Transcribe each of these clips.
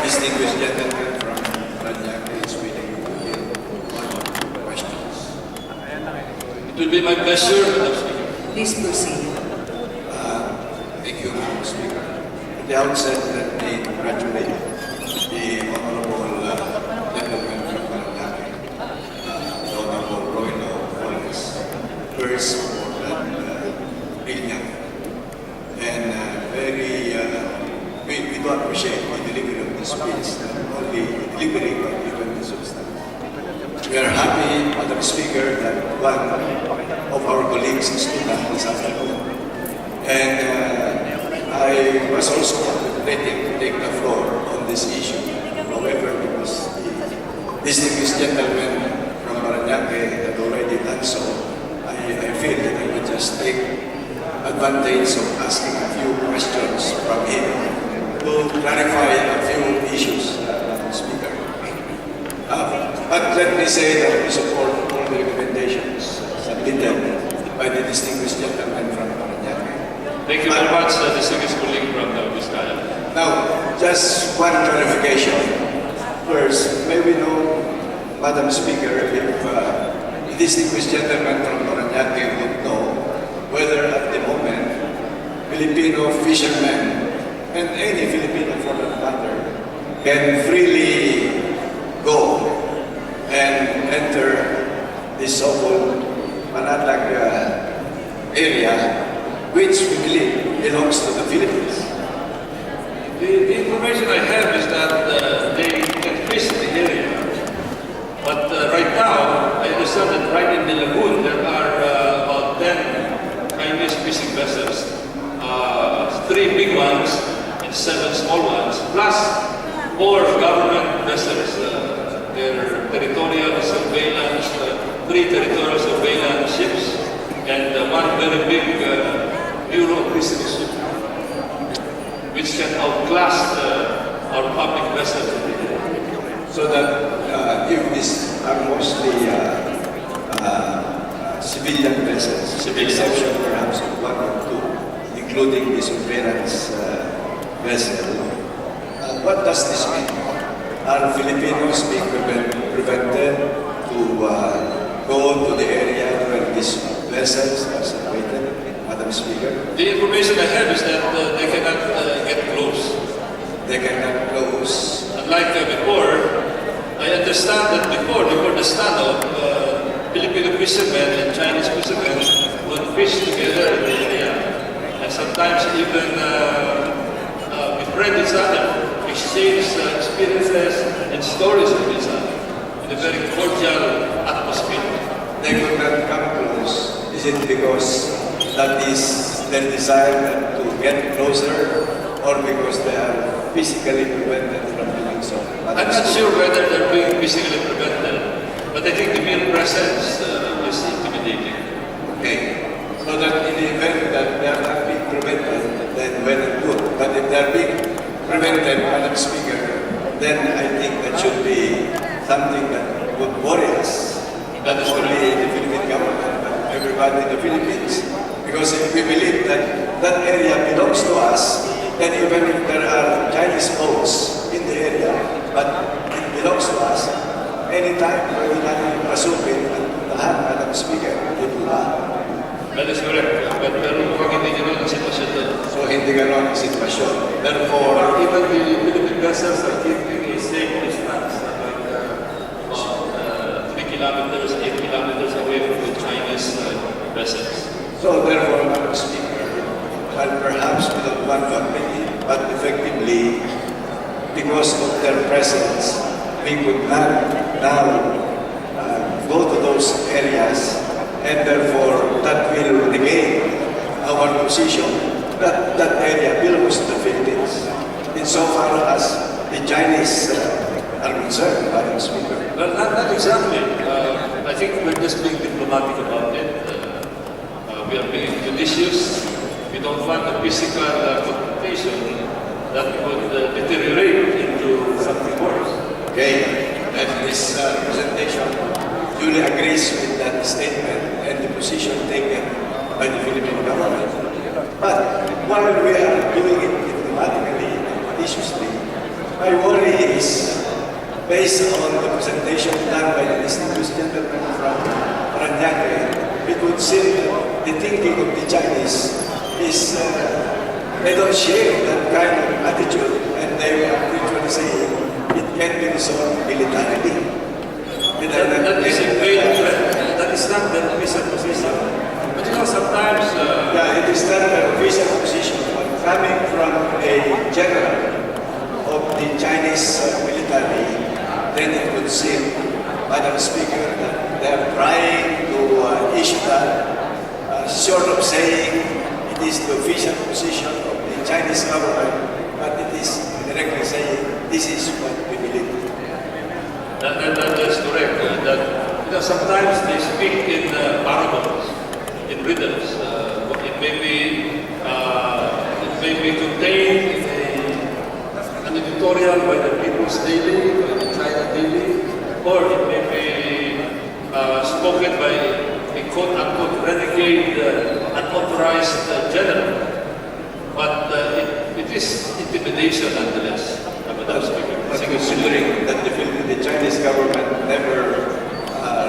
distinguished gentleman from Panatag is willing to give one questions. It will be my pleasure, Madam Speaker. Please proceed. Thank you, Madam Speaker. At the outset, let me congratulate the Honorable Gentleman from Panatag, the Honorable Roilo Golez, first for that brilliant and we do appreciate the delivery of the speech, not only the delivery but even the substance. We are happy, Madam Speaker, that one of our colleagues stood up this afternoon. And I was also contemplating to take the floor on this issue. However, because the distinguished gentleman from Paranaque had already done so, I feel that I would just take advantage of asking a few questions from him to clarify a few issues, Madam Speaker. But let me say that we support all the recommendations submitted by the distinguished gentleman from Panatag. Thank you very much, distinguished colleague from Vizcaya. Now, just one clarification. First, may we know, Madam Speaker, if the distinguished gentleman from Panatag would know whether at the moment Filipino fishermen and any Filipino for that matter can freely go and enter this so-called Panatag area, which we believe belongs to the Philippines. The information I have is that they can fish the area. But right now, I understand that right in the lagoon, there are about 10 Chinese fishing vessels. 3 big ones and 7 small ones, plus 4 government vessels. Their territorial surveillance, 3 territorial surveillance ships, and 1 very big Bureau of Business ship, which can outclass our public vessels. So that if these are mostly civilian vessels, with the exception perhaps of 1 or 2, including the surveillance vessel, what does this mean? Are Filipinos being prevented to go to the area where these vessels are situated, Madam Speaker? The information I have is that they cannot get close. They cannot close. Unlike before, I understand that before the standoff, Filipino fishermen and Chinese fishermen would fish together in the area, and sometimes even befriend each other, exchange experiences and stories with each other in a very cordial atmosphere. They could not come close. Is it because that is their desire to get closer, or because they are physically prevented from doing so? I'm not sure whether they're being physically prevented, but I think the mere presence is intimidating. Okay. So that in the event that they are not being prevented, then well and good. But if they are being prevented, Madam Speaker, then I think that should be something that would worry us. Not only the Philippine government, but everybody in the Philippines. Because if we believe that that area belongs to us, then even if there are Chinese boats in the area, but it belongs to us, anytime pwede natin pasupin at puntahan, Madam Speaker, di ba? That is correct. But pero mukhang hindi gano'n ang sitwasyon doon. So hindi gano'n ang sitwasyon. Therefore, Even the Philippine vessels are keeping a safe distance, about 3 kilometers, 8 kilometers away from the Chinese vessels. so therefore, Madam Speaker, while perhaps we don't want to admit it, but effectively, because of their presence, we could not now go to those areas, and therefore that will negate our position that that area belongs to the Philippines, insofar as the Chinese are concerned, Madam Speaker. Well, not exactly. I think we're just being diplomatic about it. We are being judicious. We don't want a physical confrontation that would deteriorate into something worse. Okay, and this presentation duly agrees with that statement and the position taken by the Philippine government. But while we are doing it diplomatically and judiciously, my worry based on the presentation done by the distinguished gentleman from Panatag, it would seem that the thinking of the Chinese is they don't share that kind of attitude, and they are literally saying it can be resolved militarily. That is a great threat. That is not the official position. But you know, sometimes... yeah, it is not the official position, but coming from a general of the Chinese military, then it would seem, Madam Speaker, that they are trying to issue that, short of saying it is the official position of the Chinese government, but it is directly saying this is what we believe. That's correct. That, you know, sometimes they speak in parables, in riddles. It may be contained in an editorial by the People's Daily, by the China Daily, or it may be spoken by a quote-unquote renegade, unauthorized general. But it is intimidation nonetheless. But considering that the Chinese government never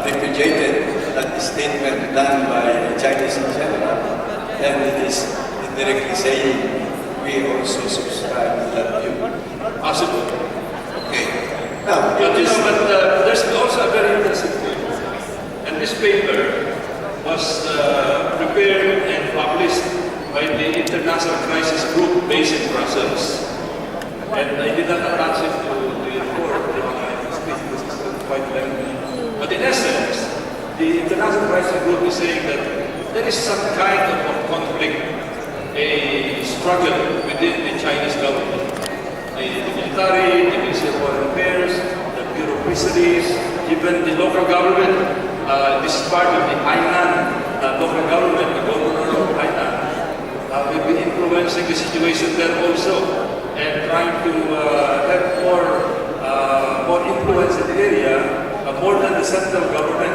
repudiated that statement done by Chinese in general, then it is indirectly saying we also subscribe to that view. Possible. Okay. Now, but you know, there's also a very interesting thing. And this paper was prepared and published by the International Crisis Group based in Brussels. And I did not attach it to the report because this is quite lengthy. But in essence, the International Crisis Group is saying that there is some kind of conflict, a struggle within the Chinese government. The military, the Ministry of Foreign Affairs, the bureaucracies, even the local government. This is part of the Hainan local government, the governor of Hainan, will be influencing the situation there also, and trying to have more influence in the area, more than the central government,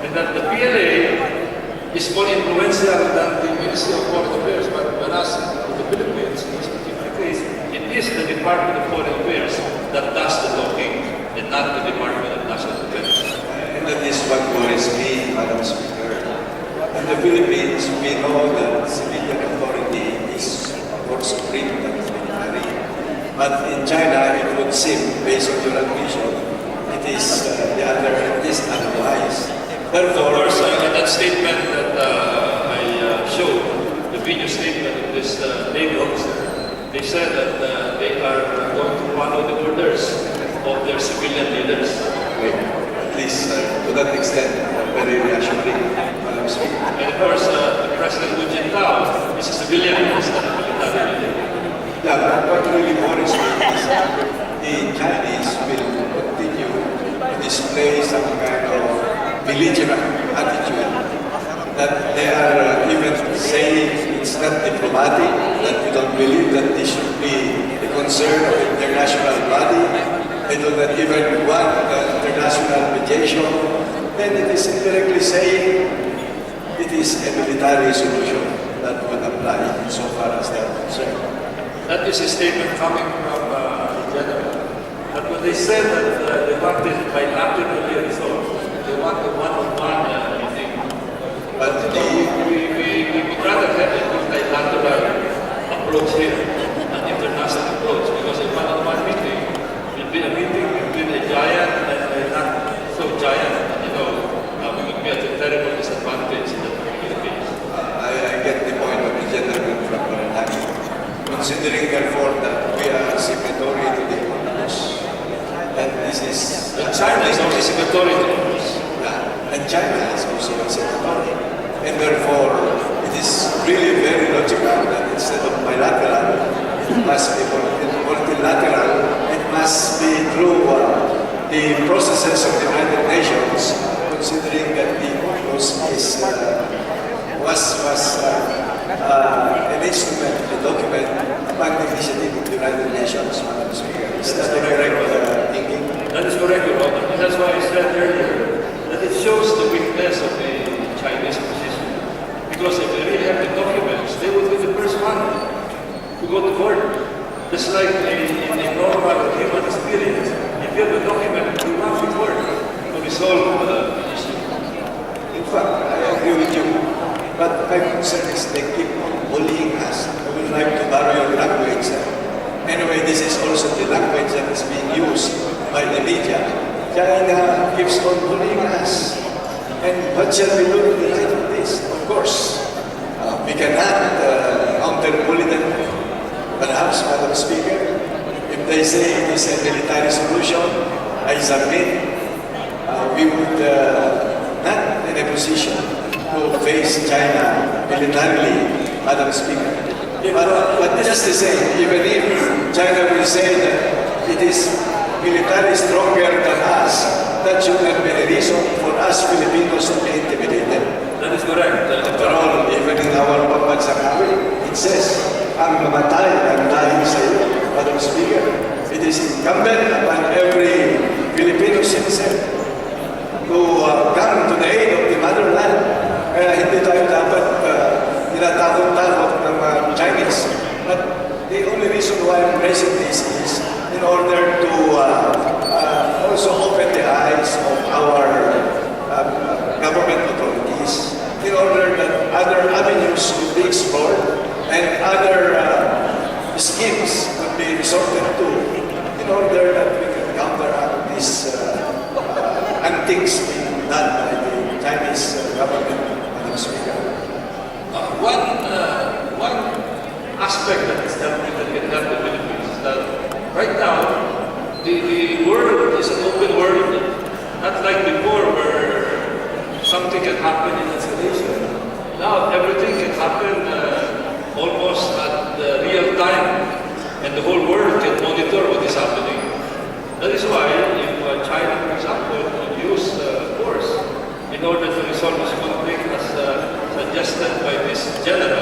and that the PLA is more influential than the Ministry of Foreign Affairs, but whereas in the Philippines, in this particular case, it is the Department of Foreign Affairs that does the talking, and not the Department of National Defense. And that is what worries me, Madam Speaker. In the Philippines, we know that civilian authority is more supreme than military. But in China, it would seem, based on your admission, it is otherwise. Therefore, of course, that statement that I showed, the video statement of this Navy officer, they said that they are going to follow the orders of their civilian leaders. Okay. At least to that extent, very reassuring. And of course, President Hu Jintao is a civilian, is not a military leader. Yeah, but what really worries me is that the Chinese will continue to display some kind of belligerent attitude, that they are even saying it's not diplomatic, that we don't believe that this should be the concern of international body, they do not even want international mediation, then it is indirectly saying it is a military solution that would apply so far as they are concerned. That is a statement coming from the general. But when they said that they wanted bilaterally resolved, they want a one-on-one meeting. But we would rather have a multilateral approach here, an international approach, because a one-on-one meeting will be a meeting between a giant and a not so giant. You know, we would be at a terrible disadvantage in that particular case. I get the point of the gentleman from Panatag. Considering therefore that we are signatory to the Congress, and this is... And China is also signatory to the Congress. Yeah, and China is also a signatory. And therefore, it is really very logical that instead of bilateral, it must be multilateral. It must be through the processes of the United Nations, considering that the Congress is, was an instrument, a document, upon the initiative of the United Nations, Madam Speaker. Is that the correct thinking? That is correct, Your Honor. And that's why I said earlier that it shows the weakness of the Chinese position. Because if they really have the documents, they would be the first one to go to court. Just like in a normal human experience, if you have a document my concern is they keep on bullying us. I would like to borrow your language. Anyway, this is also the language that is being used by the media. China keeps on bullying us. And what shall we do in light of this? Of course, we cannot counter-bully them. Perhaps, Madam Speaker, if they say it is a military solution, I submit, we would not in a position to face China militarily, Madam Speaker. But just the same, even if China will say that it is militarily stronger than us, that should not be a reason for us Filipinos to be intimidated. That is correct. After all, even in our pambansang awit, it says, ang mamatay ang dahil sa iyo, Madam Speaker. It is incumbent upon every Filipino citizen to come to the aid of the motherland. Kaya hindi tayo dapat tinatakot-takot ng Chinese. But the only reason why I'm raising this is in order to also open the eyes of our government authorities in order that other avenues could be explored and other schemes could be resorted to in order that we can counteract these antics being done by the Chinese government, Madam Speaker. One aspect that is happening that can help the Philippines is that right now the world is an open world, not like before where something can happen in isolation. Now everything can happen almost at real time, and the whole world can monitor what is happening. That is why if China, for example, would use force in order to resolve this conflict as suggested by this General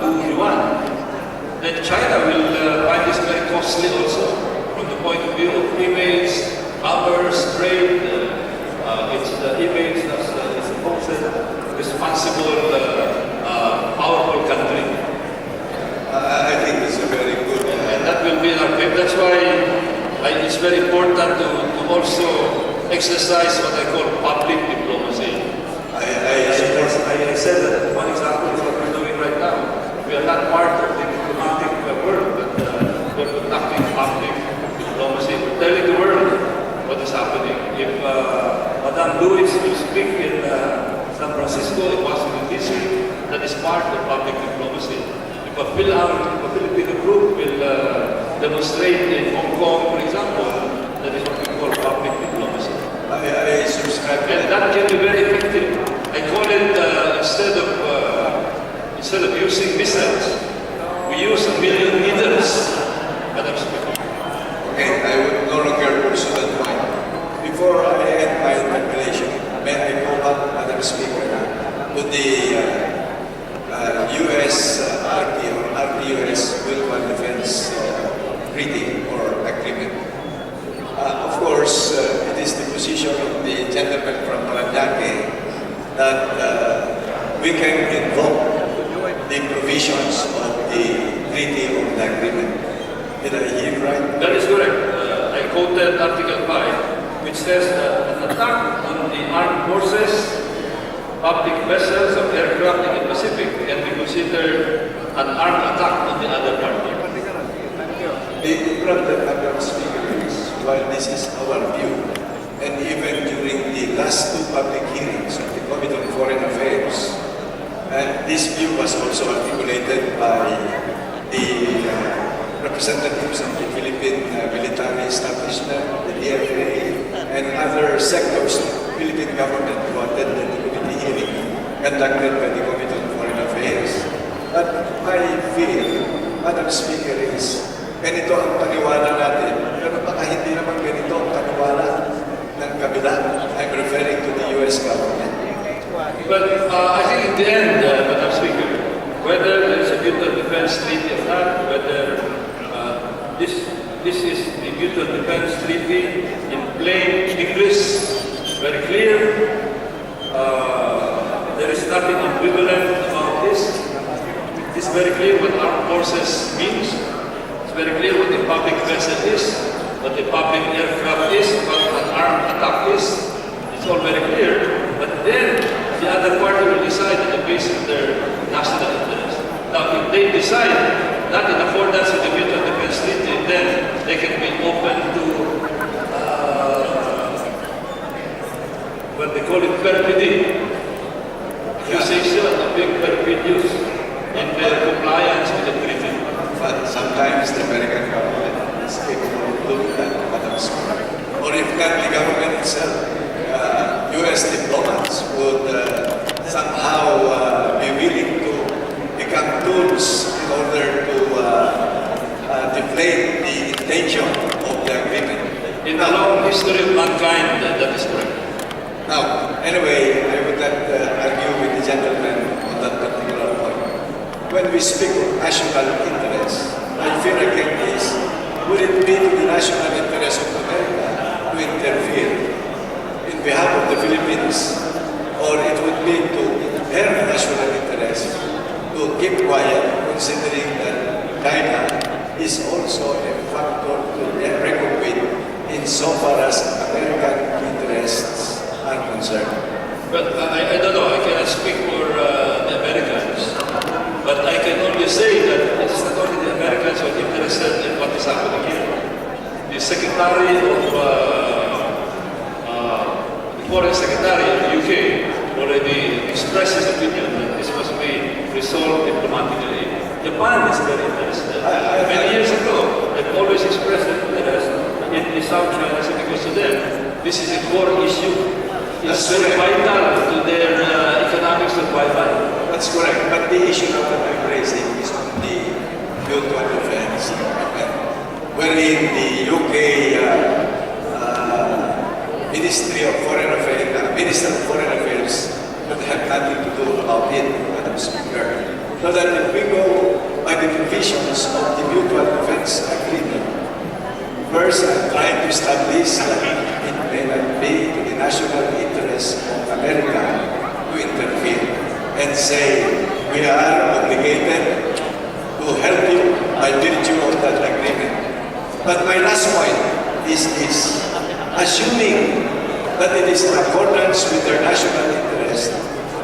Wu Yuan, then China will find this very costly also from the point of view of image, commerce, trade, its image as a supposed responsible, powerful country. I think it's a very good... And that will be in our favor. That's why it's very important to also exercise what I call public diplomacy. I said that one example is what we're doing right now. We are not part of the diplomatic world, but we're conducting public diplomacy. We're telling the world what is happening. If Madame Lewis will speak in San Francisco, in Washington, D.C., that is part of public diplomacy. If a Filipino group will demonstrate in Hong Kong, for example, that is what we call public diplomacy. I subscribe. And that can be very effective. I call it instead of using missiles, we use 1 million meters. Madam Speaker. Okay, I would no longer pursue that point. Before I end my interpellation, may I go back, Madam Speaker, to the U.S. RP or RPUS Mutual Defense Treaty or Agreement. Of course, it is the position of the gentleman from Panatag that we can invoke the provisions of the treaty or the agreement. Did I hear you right? That is correct. I quoted Article 5, which says that an attack on the armed forces, public vessels, or aircraft in the Pacific can be considered an armed attack on the other party. The problem, Madam Speaker, is while this is our view, and even during the last 2 public hearings of the Committee on Foreign Affairs, and this view was also articulated by the representatives of the Philippine military establishment, the DFA, and other sectors of the Philippine government who attended the committee hearing conducted by the Committee on Foreign Affairs. But my fear, Madam Speaker, is ganito ang paniwala natin, pero baka hindi naman ganito ang paniwala ng kabila. I'm referring to the U.S. government. But I think in the end, Madam Speaker, whether there is a mutual defense treaty or not, whether this is the mutual defense treaty in plain English, very clear, there is nothing ambivalent about this. It is very clear what armed forces means. It's very clear what the public vessel is, what the public aircraft is, what an armed attack is. It's all very clear. But then the other party will decide that the they can be open to what they call it perfidy, accusation of being perfidious in their compliance with the treaty. But sometimes the American government is capable of doing that, Madam Speaker. Or if not the government itself, U.S. diplomats would somehow be willing to become tools in order to deflate the intention of the agreement. In the long history of mankind, that is correct. Now, anyway, I would not argue with the gentleman on that particular point. When we speak of national interest, my fear again is, would it be to the national interest of America to interfere in behalf of the Philippines, or it would be to her national interest to keep quiet, considering that China is also a factor to reckon with insofar as American interests are concerned. But I don't know, I cannot speak for the Americans, but I can only say that it is not only the Americans who are interested in what is happening here. The Secretary of the Foreign Secretary of the UK already expressed his opinion that this must be resolved diplomatically. Japan is very interested. Many years ago, they've always expressed their interest in the South China Sea because to them, this is a core issue. It's very vital to their economic survival. That's correct. But the issue now that I'm raising is on the mutual defense, wherein the UK Ministry of Foreign Affairs, Minister of Foreign Affairs would have nothing to do about it, Madam Speaker. So that if we go by the provisions of the mutual defense agreement, first I'm trying to establish that it may not be to the national interest of America to interfere and say we are obligated to help you by virtue of that agreement. But my last point is this: assuming that it is in accordance with their national interest,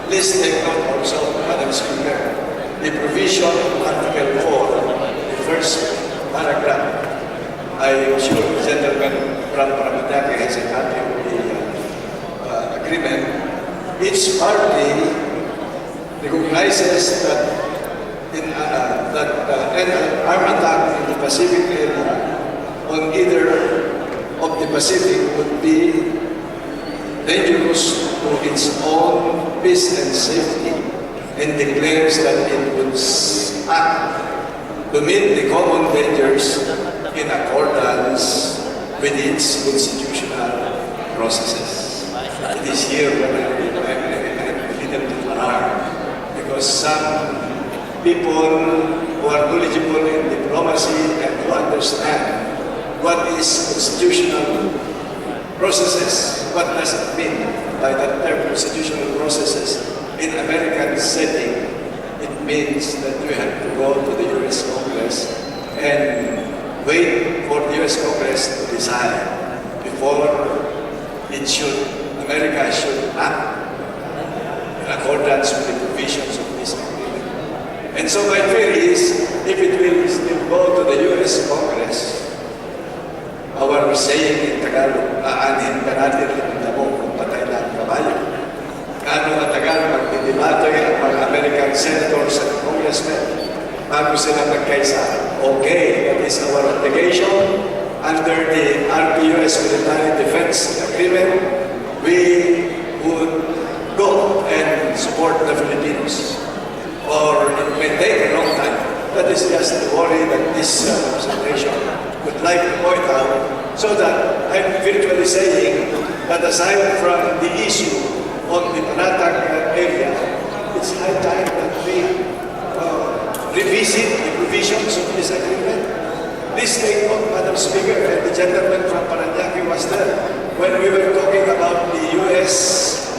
please take note also, Madam Speaker, the provision of Article 4, the first paragraph. I am sure the gentleman from Panatag has a copy of the agreement. Each party recognizes that an armed attack in the Pacific area on either of the Pacific would be dangerous to its own peace and safety, and declares that it would act to meet the common dangers in accordance with its constitutional processes. It is here that I'm a little bit alarmed, because some people who are knowledgeable in diplomacy and who understand what is constitutional processes, what does it mean by that term constitutional processes in American setting. It means that we have to go to the U.S. Congress and wait for the U.S. Congress to decide before America should act in accordance with the provisions of this agreement. And so my fear is, if it will still go to the U.S. Congress, our saying in Tagalog, aanin ka natin ang damo kung patay na ang kabayo. Gaano katagal magdidebate ang mga American senators at congressmen bago sila magkaisa. Okay, that is our obligation under the RPUS Military Defense Agreement. We would go and support the Filipinos. Or it may take a long time. That is just the worry that this representation would like to point out, so that I'm virtually saying that aside from the issue on the Panatag area, it's high time that we revisit the provisions of this agreement. Please take note, Madam Speaker, and the gentleman from Panatag was there when we were talking about the U.S.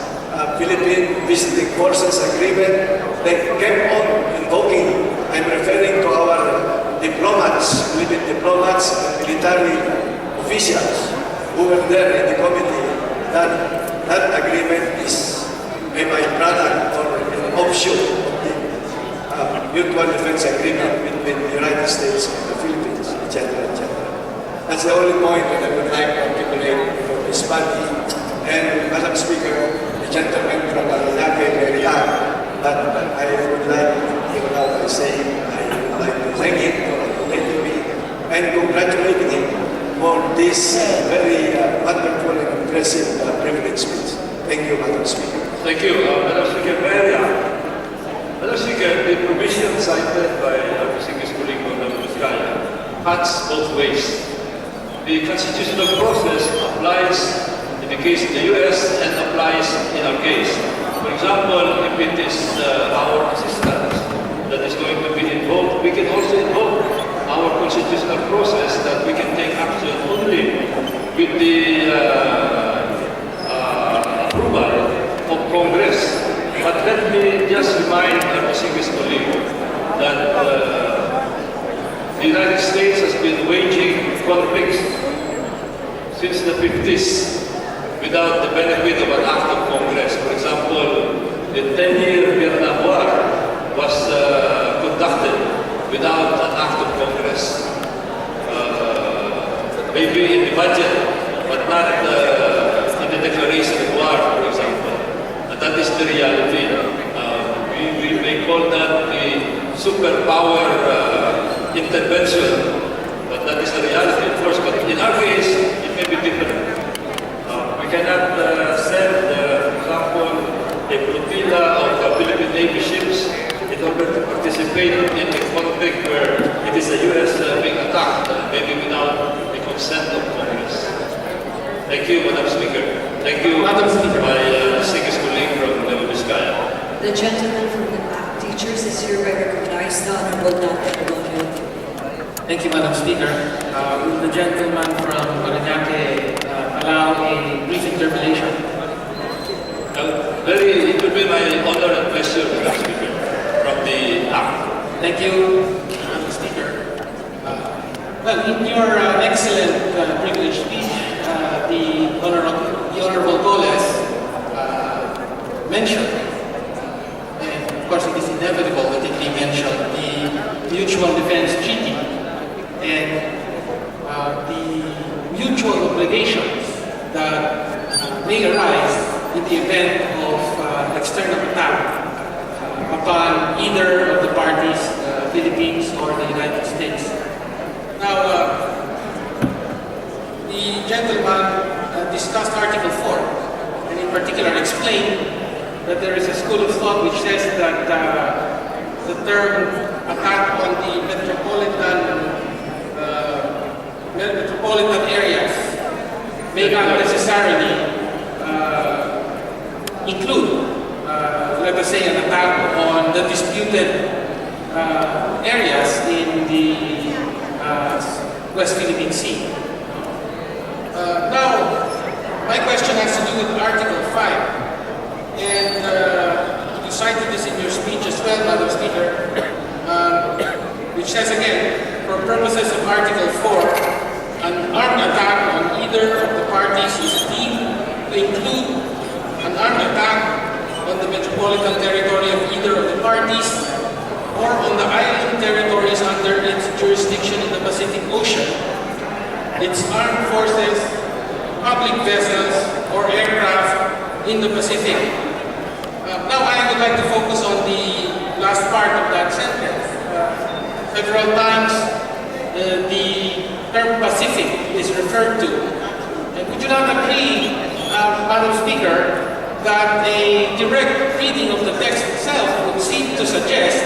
Philippine Visiting Forces Agreement. They kept on invoking, I'm referring to our diplomats, Philippine diplomats and military officials who were there in the committee, that that agreement is a byproduct or an offshoot of the mutual defense agreement between the United States and the Philippines, etc., etc. That's the only point that I would like to articulate for this party. And Madam Speaker, the gentleman from Panatag may react, but I would like to now by saying I would like to thank him for letting me and congratulating him for this very wonderful and impressive privilege speech. Thank you, Madam Speaker. Thank you, Madam Speaker. Madam Speaker, the provision cited by our distinguished colleague from cuts both ways. The constitutional process applies in the case of the U.S. and applies in our case. For example, if it is our assistance that is going to be involved, we can also involve our constitutional process that we can take action only with the approval of Congress. But let me just remind our distinguished colleague that the United States has been waging conflicts since the 50s without the benefit of an act of Congress. For example, the 10-year Vietnam War was conducted without an act of Congress. Maybe in the budget, but not in the declaration of war, for example. And that is the reality. We may call that the superpower intervention, but that is the reality, of course. But in our case, it may be different. We cannot send, for example, a flotilla of Philippine Navy ships in order to participate in a conflict where it is the U.S. being attacked, maybe without the consent of Congress. Thank you, Madam Speaker. Thank you, Madam Speaker. My distinguished colleague from Nueva Vizcaya. The gentleman from the back, teachers, is hereby recognized. The Honorable Dr. Thank you, Madam Speaker. Will the gentleman from Paranaque allow a brief interpellation? It will be my honor and pleasure, Madam Speaker, from the Act. Thank you, Madam Speaker. Well, in your excellent privilege speech, the Honorable Golez mentioned, and of course it is inevitable that it be mentioned, the Mutual Defense Treaty and the mutual obligations that may arise in the event of external attack upon either of the parties, Philippines or the United States. Now, the gentleman discussed Article 4, and in particular explained that there is a school of thought which says that the term attack on the metropolitan areas may not necessarily include, let us say, an attack on the disputed areas in the West Philippine Sea. Now, my question has to do with Article 5, and you cited this in your speech as well, Madam Speaker, which says again, for purposes of Article 4, an armed attack on either of the parties is deemed to include an armed attack on the metropolitan territory of either of the parties or on the island territories under its jurisdiction in the Pacific Ocean, its armed forces, public vessels, or aircraft in the Pacific. Now I would like to focus on the last part of that sentence. Several times the term Pacific is referred to. And would you not agree, Madam Speaker, that a direct reading of the text itself would seem to suggest,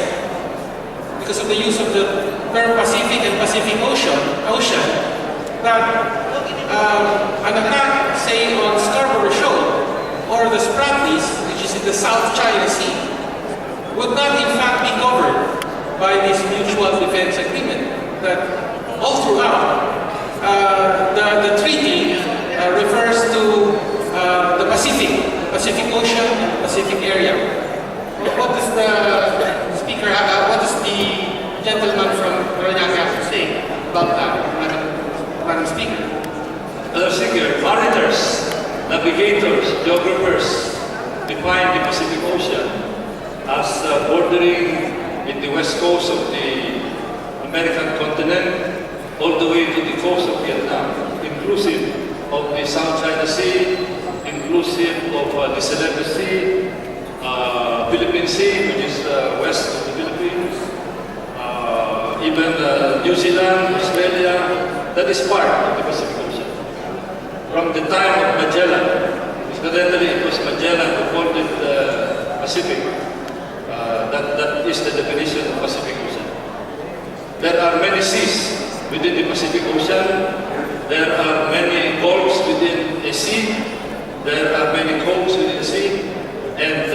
because of the use of the term Pacific and Pacific Ocean, that an attack, say, on Scarborough Shoal or the Spratlys, which is in the South China Sea, would not in fact be covered by this mutual defense agreement. That all throughout the treaty refers to the Pacific Ocean and the Pacific area. What does the speaker, what does the gentleman from Roilo have to say about that, Madam Speaker? Madam Speaker, mariners, navigators, geographers define the Pacific Ocean as bordering in the west coast of the American continent all the way to the coast of Vietnam. inclusive of the South China Sea, inclusive of the Celebes Sea, Philippine Sea, which is west of the Philippines, even New Zealand, Australia, that is part of the Pacific Ocean. From the time of Magellan, incidentally it was Magellan who called it Pacific. That is the definition of Pacific Ocean. There are many seas within the Pacific Ocean. There are many gulfs within a sea. There are many coves within the sea. And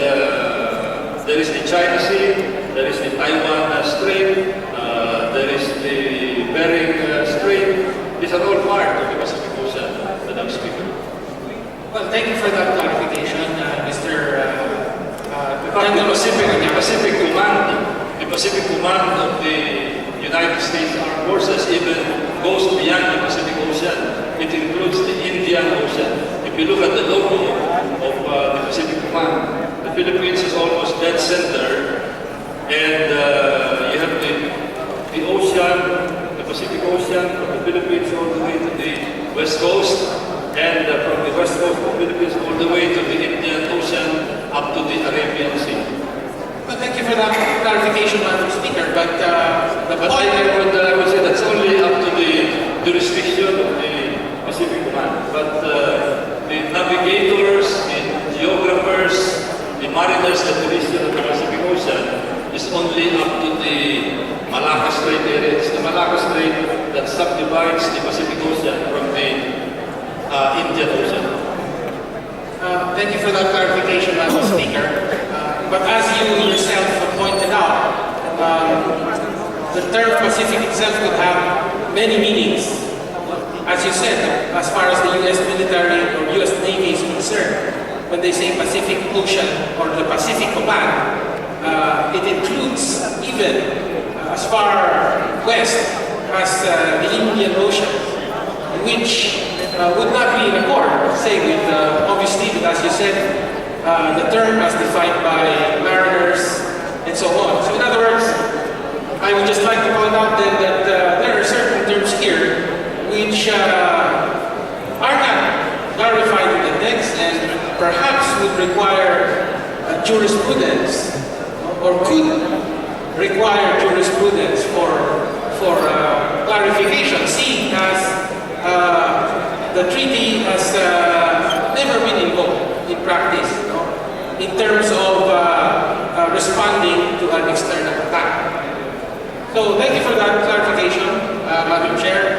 there is the China Sea, there is the Taiwan Strait, there is the Bering Strait. These are all part of the Pacific Ocean that I'm speaking. Well, thank you for that clarification, Mr. The Pacific Command of the United States Armed Forces even goes beyond the Pacific Ocean. It includes the Indian Ocean. If you look at the logo of the Pacific Command, the Philippines is almost dead center, and you have the ocean, the Pacific Ocean, from the Philippines all the way to the west coast, and from the west coast of the Philippines all the way to the Indian Ocean up to the Arabian Sea. Well, thank you for that clarification, Madam Speaker, but the But point... I would say that's only up to the jurisdiction of the Pacific Command. But the navigators, the geographers, the mariners that division of the Pacific Ocean is only up to the Malacca Strait area. It's the Malacca Strait that subdivides the Pacific Ocean from the Indian Ocean. Thank you for that clarification, Madam Speaker. But as you yourself pointed out, the term Pacific itself could have many meanings. As you said, as far as the U.S. military or U.S. Navy is concerned, when they say Pacific Ocean or the Pacific Command, it includes even as far west as the Indian Ocean, which would not be in accord, say, with, obviously, as you said, the term as defined by mariners and so on. So in other words, I would just like to point out then that there are certain terms here which are not clarified in the text and perhaps would require jurisprudence or could require jurisprudence for clarification, seeing as the treaty has never been invoked in practice, in terms of responding to an external attack. So thank you for that clarification, Madam Chair.